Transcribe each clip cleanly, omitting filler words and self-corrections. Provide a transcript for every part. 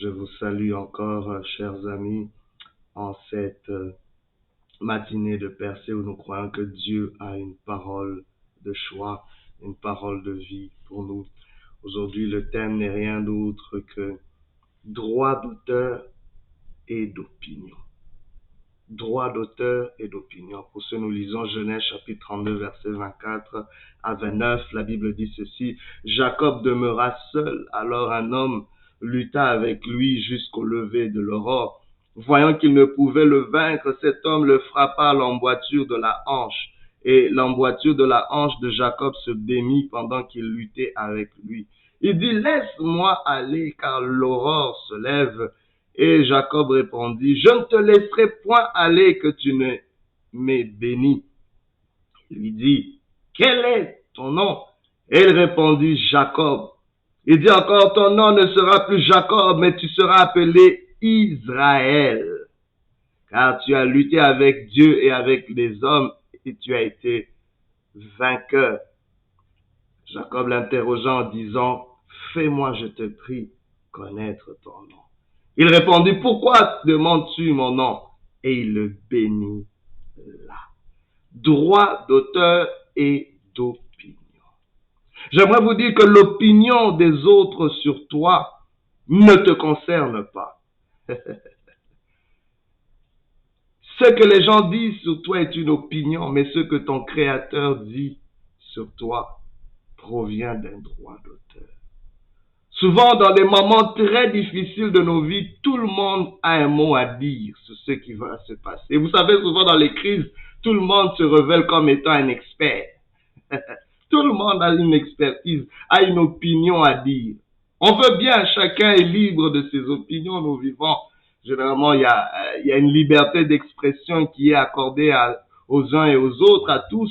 Je vous salue encore, chers amis, en cette matinée de percée où nous croyons que Dieu a une parole de choix, une parole de vie pour nous. Aujourd'hui, le thème n'est rien d'autre que droit d'auteur et d'opinion. Droit d'auteur et d'opinion. Pour ce, nous lisons Genèse chapitre 32, versets 24 à 29. La Bible dit ceci: Jacob demeura seul, alors un homme lutta avec lui jusqu'au lever de l'aurore. Voyant qu'il ne pouvait le vaincre, cet homme le frappa à l'emboîture de la hanche, et l'emboîture de la hanche de Jacob se démit pendant qu'il luttait avec lui. Il dit: Laisse-moi aller, car l'aurore se lève. Et Jacob répondit: Je ne te laisserai point aller que tu ne m'aies béni. Il lui dit: Quel est ton nom? Et il répondit: Jacob. Il dit encore: Ton nom ne sera plus Jacob, mais tu seras appelé Israël, car tu as lutté avec Dieu et avec les hommes, et tu as été vainqueur. Jacob l'interrogea en disant: Fais-moi, je te prie, connaître ton nom. Il répondit: Pourquoi demandes-tu mon nom? Et il le bénit là. Droit d'auteur et d'opinion. J'aimerais vous dire que l'opinion des autres sur toi ne te concerne pas. Ce que les gens disent sur toi est une opinion, mais ce que ton Créateur dit sur toi provient d'un droit d'auteur. Souvent, dans les moments très difficiles de nos vies, tout le monde a un mot à dire sur ce qui va se passer. Et vous savez, souvent dans les crises, tout le monde se révèle comme étant un expert. Tout le monde a une expertise, a une opinion à dire. On veut bien, chacun est libre de ses opinions, nous vivons. Généralement, il y a une liberté d'expression qui est accordée aux uns et aux autres, à tous.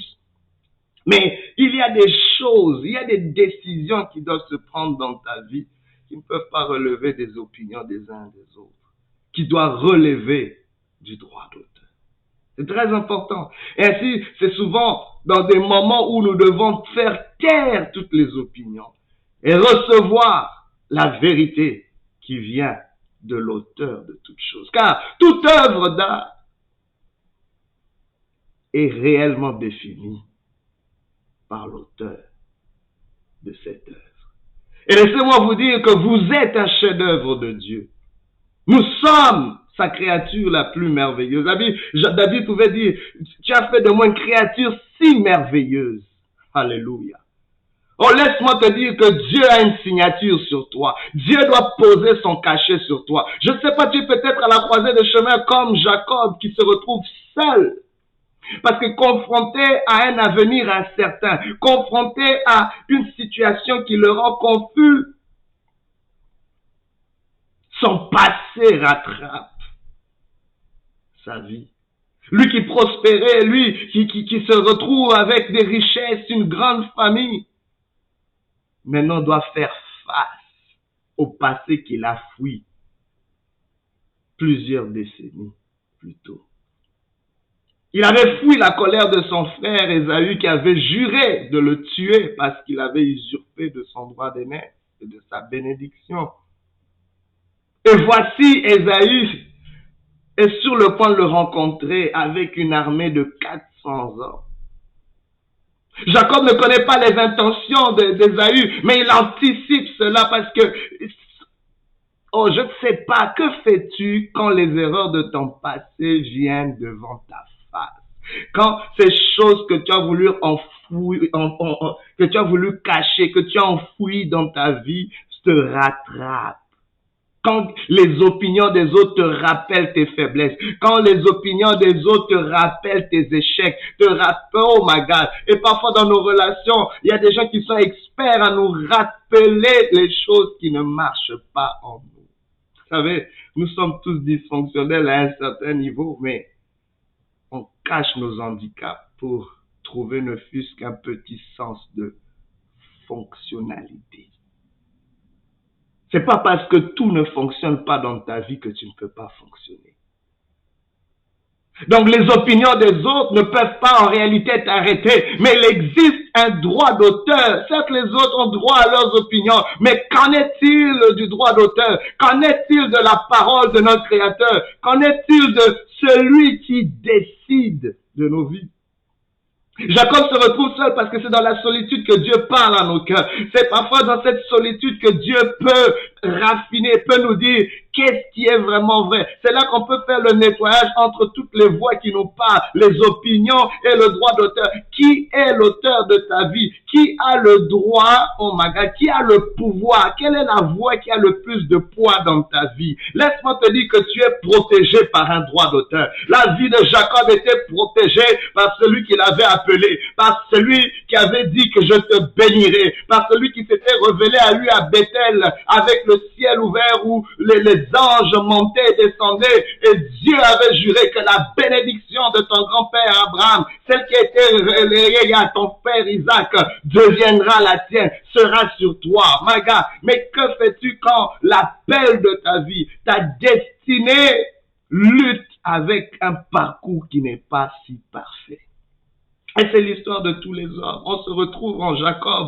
Mais il y a des choses, il y a des décisions qui doivent se prendre dans ta vie qui ne peuvent pas relever des opinions des uns et des autres, qui doivent relever du droit d'auteur. C'est très important. Et ainsi, c'est souvent dans des moments où nous devons faire taire toutes les opinions et recevoir la vérité qui vient de l'auteur de toutes choses. Car toute œuvre d'art est réellement définie par l'auteur de cette œuvre. Et laissez-moi vous dire que vous êtes un chef-d'œuvre de Dieu. Nous sommes sa créature la plus merveilleuse. David pouvait dire: Tu as fait de moi une créature si merveilleuse. Alléluia. Oh, laisse-moi te dire que Dieu a une signature sur toi. Dieu doit poser son cachet sur toi. Je ne sais pas, tu es peut-être à la croisée de chemin comme Jacob qui se retrouve seul. Parce que confronté à un avenir incertain, confronté à une situation qui le rend confus, son passé rattrape sa vie. Lui qui prospérait, lui qui se retrouve avec des richesses, une grande famille, maintenant doit faire face au passé qu'il a fui plusieurs décennies plus tôt. Il avait fui la colère de son frère Ésaü qui avait juré de le tuer parce qu'il avait usurpé de son droit d'aînesse et de sa bénédiction. Et voici Ésaü est sur le point de le rencontrer avec une armée de 400 hommes. Jacob ne connaît pas les intentions d'Ésaü, mais il anticipe cela parce que, oh, je ne sais pas, que fais-tu quand les erreurs de ton passé viennent devant ta face? Quand ces choses que tu as voulu enfouir, que tu as voulu cacher, que tu as enfouies dans ta vie, te rattrapent. Quand les opinions des autres te rappellent tes faiblesses, quand les opinions des autres te rappellent tes échecs, te rappellent, oh my God. Et parfois dans nos relations, il y a des gens qui sont experts à nous rappeler les choses qui ne marchent pas en nous. Vous savez, nous sommes tous dysfonctionnels à un certain niveau, mais on cache nos handicaps pour trouver ne fût-ce qu'un petit sens de fonctionnalité. C'est pas parce que tout ne fonctionne pas dans ta vie que tu ne peux pas fonctionner. Donc les opinions des autres ne peuvent pas en réalité t'arrêter, mais il existe un droit d'auteur. Certes, les autres ont droit à leurs opinions, mais qu'en est-il du droit d'auteur? Qu'en est-il de la parole de notre Créateur? Qu'en est-il de celui qui décide de nos vies? Jacob se retrouve seul parce que c'est dans la solitude que Dieu parle à nos cœurs. C'est parfois dans cette solitude que Dieu peut raffiner, peut nous dire qu'est-ce qui est vraiment vrai. C'est là qu'on peut faire le nettoyage entre toutes les voix qui nous parlent, les opinions et le droit d'auteur. Qui est l'auteur de ta vie? Qui a le droit, oh my God, qui a le pouvoir? Quelle est la voix qui a le plus de poids dans ta vie? Laisse-moi te dire que tu es protégé par un droit d'auteur. La vie de Jacob était protégée par celui qui l'avait appelé, par celui qui avait dit que je te bénirai, par celui qui s'était révélé à lui à Bethel avec le ciel ouvert où les anges montaient et descendaient, et Dieu avait juré que la bénédiction de ton grand-père Abraham, celle qui a été relayée à ton père Isaac, deviendra la tienne, sera sur toi. My God, mais que fais-tu quand l'appel de ta vie, ta destinée, lutte avec un parcours qui n'est pas si parfait? Et c'est l'histoire de tous les hommes. On se retrouve en Jacob.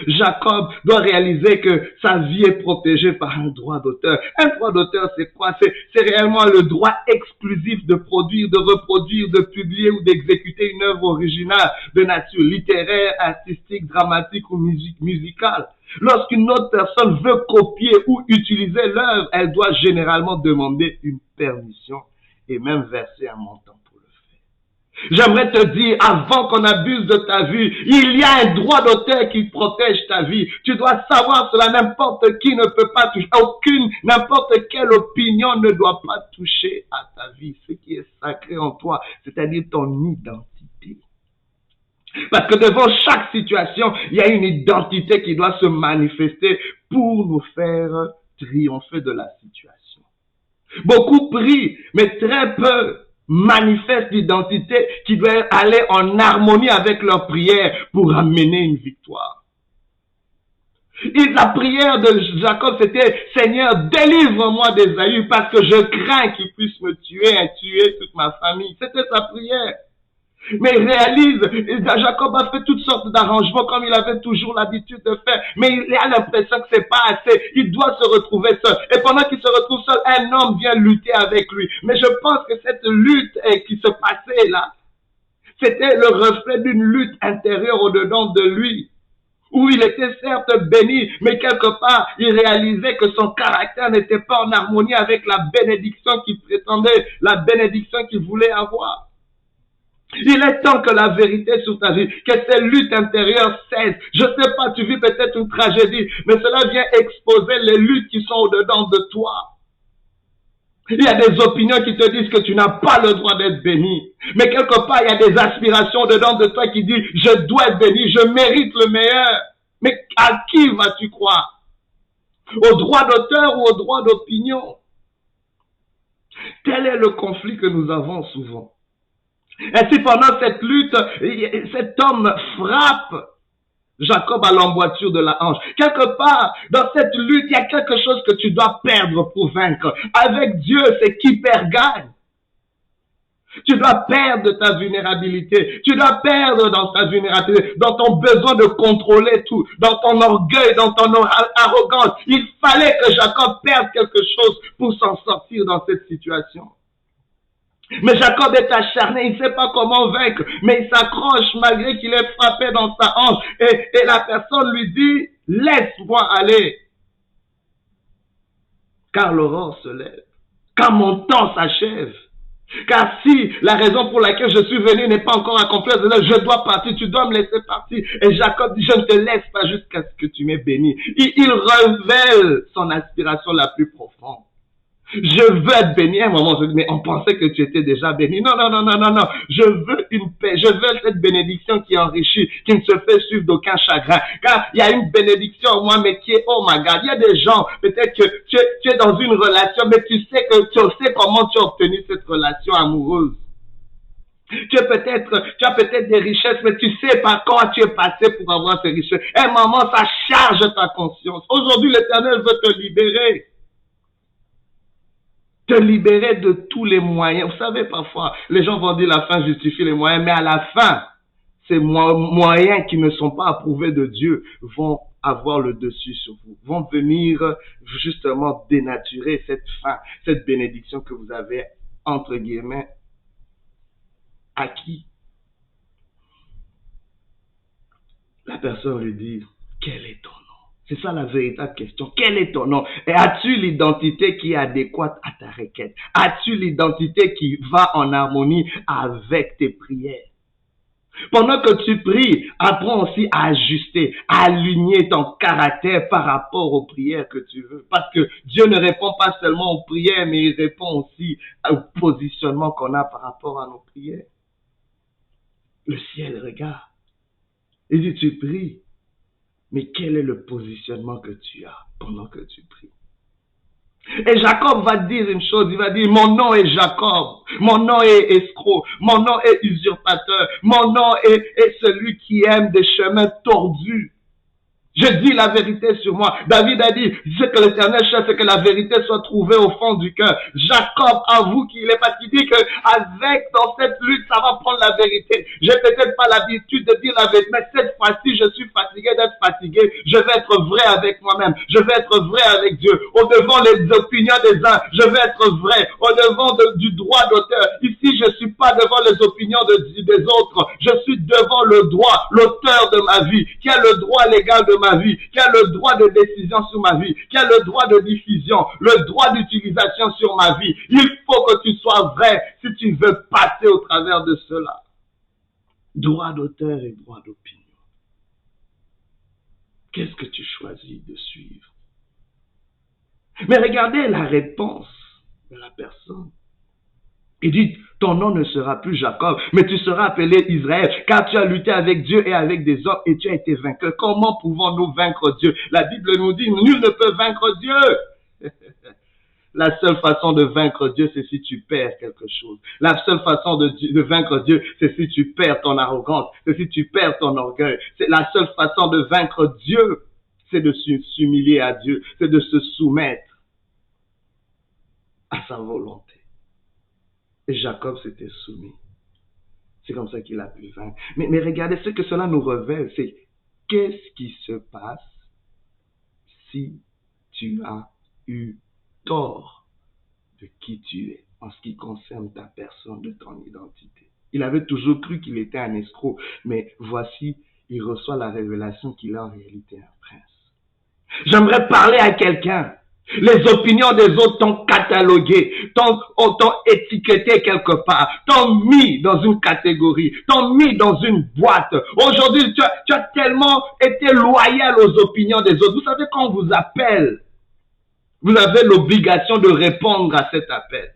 Jacob doit réaliser que sa vie est protégée par un droit d'auteur. Un droit d'auteur, c'est quoi? C'est réellement le droit exclusif de produire, de reproduire, de publier ou d'exécuter une œuvre originale de nature littéraire, artistique, dramatique ou musicale. Lorsqu'une autre personne veut copier ou utiliser l'œuvre, elle doit généralement demander une permission et même verser un montant. J'aimerais te dire, avant qu'on abuse de ta vie, il y a un droit d'auteur qui protège ta vie. Tu dois savoir cela, n'importe qui ne peut pas toucher, n'importe quelle opinion ne doit pas toucher à ta vie, ce qui est sacré en toi, c'est-à-dire ton identité. Parce que devant chaque situation, il y a une identité qui doit se manifester pour nous faire triompher de la situation. Beaucoup prient, mais très peu manifestent l'identité qui doit aller en harmonie avec leur prière pour amener une victoire. Et la prière de Jacob, c'était « Seigneur, délivre-moi d'Ésaü parce que je crains qu'il puisse me tuer et tuer toute ma famille. » C'était sa prière. Mais il réalise, Jacob a fait toutes sortes d'arrangements comme il avait toujours l'habitude de faire, mais il a l'impression que c'est pas assez, il doit se retrouver seul. Et pendant qu'il se retrouve seul, un homme vient lutter avec lui. Mais je pense que cette lutte qui se passait là, c'était le reflet d'une lutte intérieure au-dedans de lui, où il était certes béni, mais quelque part, il réalisait que son caractère n'était pas en harmonie avec la bénédiction qu'il prétendait, la bénédiction qu'il voulait avoir. Il est temps que la vérité sur ta vie, que ces luttes intérieures cessent. Je sais pas, tu vis peut-être une tragédie, mais cela vient exposer les luttes qui sont au-dedans de toi. Il y a des opinions qui te disent que tu n'as pas le droit d'être béni. Mais quelque part, il y a des aspirations dedans de toi qui disent, je dois être béni, je mérite le meilleur. Mais à qui vas-tu croire? Au droit d'auteur ou au droit d'opinion? Tel est le conflit que nous avons souvent. Ainsi, pendant cette lutte, cet homme frappe Jacob à l'emboîture de la hanche. Quelque part, dans cette lutte, il y a quelque chose que tu dois perdre pour vaincre. Avec Dieu, c'est qui perd gagne. Tu dois perdre de ta vulnérabilité. Tu dois perdre dans ta vulnérabilité, dans ton besoin de contrôler tout, dans ton orgueil, dans ton arrogance. Il fallait que Jacob perde quelque chose pour s'en sortir dans cette situation. Mais Jacob est acharné, il ne sait pas comment vaincre, mais il s'accroche malgré qu'il est frappé dans sa hanche. Et la personne lui dit, laisse-moi aller, car l'aurore se lève, car mon temps s'achève. Car si la raison pour laquelle je suis venu n'est pas encore accomplie, je dois partir, tu dois me laisser partir. Et Jacob dit, je ne te laisse pas jusqu'à ce que tu m'aies béni. Il révèle son aspiration la plus profonde. Je veux être béni. À un moment, je dis, mais on pensait que tu étais déjà béni. Non. Je veux une paix. Je veux cette bénédiction qui enrichit, qui ne se fait suivre d'aucun chagrin. Car il y a une bénédiction en moi, mais qui est, oh my God, il y a des gens, peut-être que tu es dans une relation, mais tu sais comment tu as obtenu cette relation amoureuse. Tu as peut-être des richesses, mais tu sais pas comment tu es passé pour avoir ces richesses. À un moment, ça charge ta conscience. Aujourd'hui, l'Éternel veut te libérer. te libérer de tous les moyens. Vous savez, parfois, les gens vont dire la fin justifie les moyens, mais à la fin, ces moyens qui ne sont pas approuvés de Dieu vont avoir le dessus sur vous, vont venir justement dénaturer cette fin, cette bénédiction que vous avez, entre guillemets, acquis. La personne lui dit, quel est ton nom? C'est ça la véritable question. Quel est ton nom? Et as-tu l'identité qui est adéquate à ta requête? As-tu l'identité qui va en harmonie avec tes prières? Pendant que tu pries, apprends aussi à ajuster, à aligner ton caractère par rapport aux prières que tu veux. Parce que Dieu ne répond pas seulement aux prières, mais il répond aussi au positionnement qu'on a par rapport à nos prières. Le ciel regarde. Il dit, tu pries, mais quel est le positionnement que tu as pendant que tu pries? Et Jacob va dire une chose, il va dire, mon nom est Jacob, mon nom est escroc, mon nom est usurpateur, mon nom est celui qui aime des chemins tordus. Je dis la vérité sur moi. David a dit, ce que l'Éternel cherche, c'est que la vérité soit trouvée au fond du cœur. Jacob avoue qu'il est parce qu'il dit que avec dans cette lutte, ça va prendre la vérité. J'ai peut-être pas l'habitude de dire la vérité, mais cette fois-ci, je suis fatigué d'être fatigué. Je vais être vrai avec moi-même. Je vais être vrai avec Dieu. Au devant les opinions des uns, je vais être vrai. Au devant du droit d'auteur. Ici, je suis pas devant les opinions des autres. Je suis devant le droit, l'auteur de ma vie, qui a le droit légal de ma vie, qui a le droit de décision sur ma vie, qui a le droit de diffusion, le droit d'utilisation sur ma vie. Il faut que tu sois vrai si tu veux passer au travers de cela. Droit d'auteur et droit d'opinion. Qu'est-ce que tu choisis de suivre? Mais regardez la réponse de la personne. Il dit, ton nom ne sera plus Jacob, mais tu seras appelé Israël, car tu as lutté avec Dieu et avec des hommes et tu as été vainqueur. Comment pouvons-nous vaincre Dieu? La Bible nous dit, nul ne peut vaincre Dieu. La seule façon de vaincre Dieu, c'est si tu perds quelque chose. La seule façon de vaincre Dieu, c'est si tu perds ton arrogance, c'est si tu perds ton orgueil. C'est la seule façon de vaincre Dieu, c'est de s'humilier à Dieu, c'est de se soumettre à sa volonté. Et Jacob s'était soumis. C'est comme ça qu'il a pu vaincre. Mais regardez, ce que cela nous révèle, c'est qu'est-ce qui se passe si tu as eu tort de qui tu es en ce qui concerne ta personne, de ton identité. Il avait toujours cru qu'il était un escroc, mais voici, il reçoit la révélation qu'il est en réalité un prince. J'aimerais parler à quelqu'un. Les opinions des autres t'ont catalogué, t'ont étiqueté quelque part, t'ont mis dans une catégorie, t'ont mis dans une boîte. Aujourd'hui, tu as tellement été loyal aux opinions des autres. Vous savez, quand on vous appelle, vous avez l'obligation de répondre à cet appel.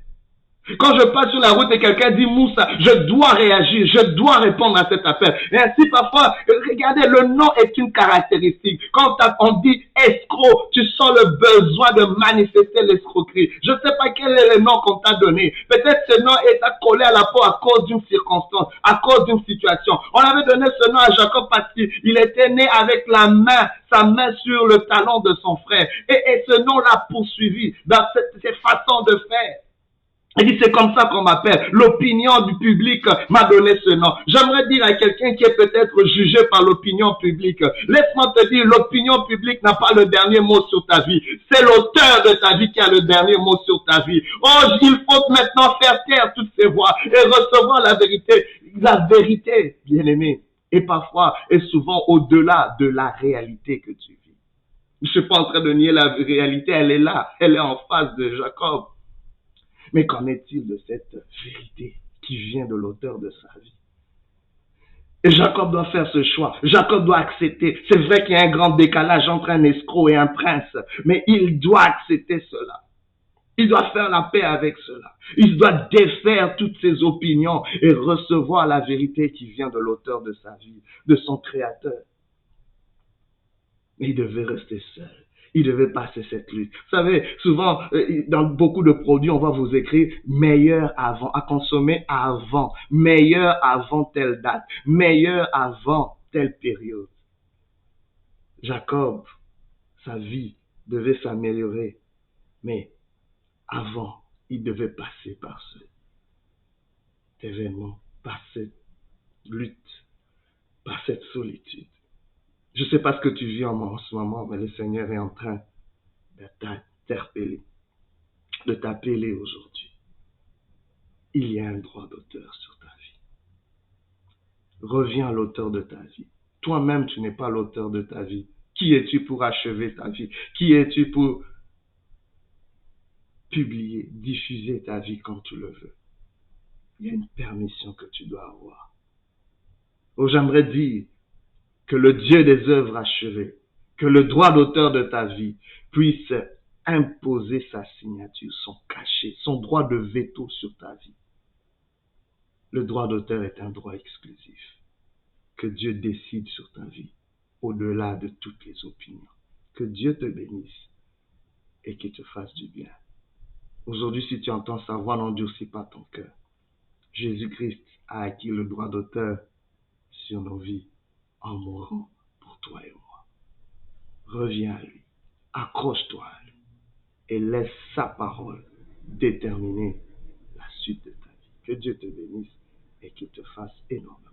Quand je passe sur la route et quelqu'un dit Moussa, je dois réagir, je dois répondre à cet appel. Et ainsi parfois, regardez, le nom est une caractéristique. Quand on dit escroc, tu sens le besoin de manifester l'escroquerie. Je ne sais pas quel est le nom qu'on t'a donné. Peut-être ce nom est collé à la peau à cause d'une circonstance, à cause d'une situation. On avait donné ce nom à Jacob parce qu'il était né avec sa main sur le talon de son frère. Et ce nom l'a poursuivi dans ses façons de faire. Il dit, c'est comme ça qu'on m'appelle. L'opinion du public m'a donné ce nom. J'aimerais dire à quelqu'un qui est peut-être jugé par l'opinion publique, laisse-moi te dire, l'opinion publique n'a pas le dernier mot sur ta vie. C'est l'auteur de ta vie qui a le dernier mot sur ta vie. Oh, il faut maintenant faire taire toutes ces voix et recevoir la vérité, bien-aimé. Et parfois, et souvent au-delà de la réalité que tu vis. Je ne suis pas en train de nier la réalité, elle est là, elle est en face de Jacob. Mais qu'en est-il de cette vérité qui vient de l'auteur de sa vie? Et Jacob doit faire ce choix. Jacob doit accepter. C'est vrai qu'il y a un grand décalage entre un escroc et un prince, mais il doit accepter cela. Il doit faire la paix avec cela. Il doit défaire toutes ses opinions et recevoir la vérité qui vient de l'auteur de sa vie, de son créateur. Mais il devait rester seul. Il devait passer cette lutte. Vous savez, souvent, dans beaucoup de produits, on va vous écrire meilleur avant, à consommer avant, meilleur avant telle date, meilleur avant telle période. Jacob, sa vie devait s'améliorer, mais avant il devait passer par cet événement, par cette lutte, par cette solitude. Je ne sais pas ce que tu vis en ce moment, mais le Seigneur est en train de t'interpeller, de t'appeler aujourd'hui. Il y a un droit d'auteur sur ta vie. Reviens à l'auteur de ta vie. Toi-même, tu n'es pas l'auteur de ta vie. Qui es-tu pour achever ta vie? Qui es-tu pour publier, diffuser ta vie comme tu le veux? Il y a une permission que tu dois avoir. Oh, j'aimerais dire que le Dieu des œuvres achevées, que le droit d'auteur de ta vie puisse imposer sa signature, son cachet, son droit de veto sur ta vie. Le droit d'auteur est un droit exclusif. Que Dieu décide sur ta vie, au-delà de toutes les opinions. Que Dieu te bénisse et qu'il te fasse du bien. Aujourd'hui, si tu entends sa voix, n'endurcis pas ton cœur. Jésus-Christ a acquis le droit d'auteur sur nos vies en mourant pour toi et moi. Reviens à lui, accroche-toi à lui et laisse sa parole déterminer la suite de ta vie. Que Dieu te bénisse et qu'il te fasse énormément.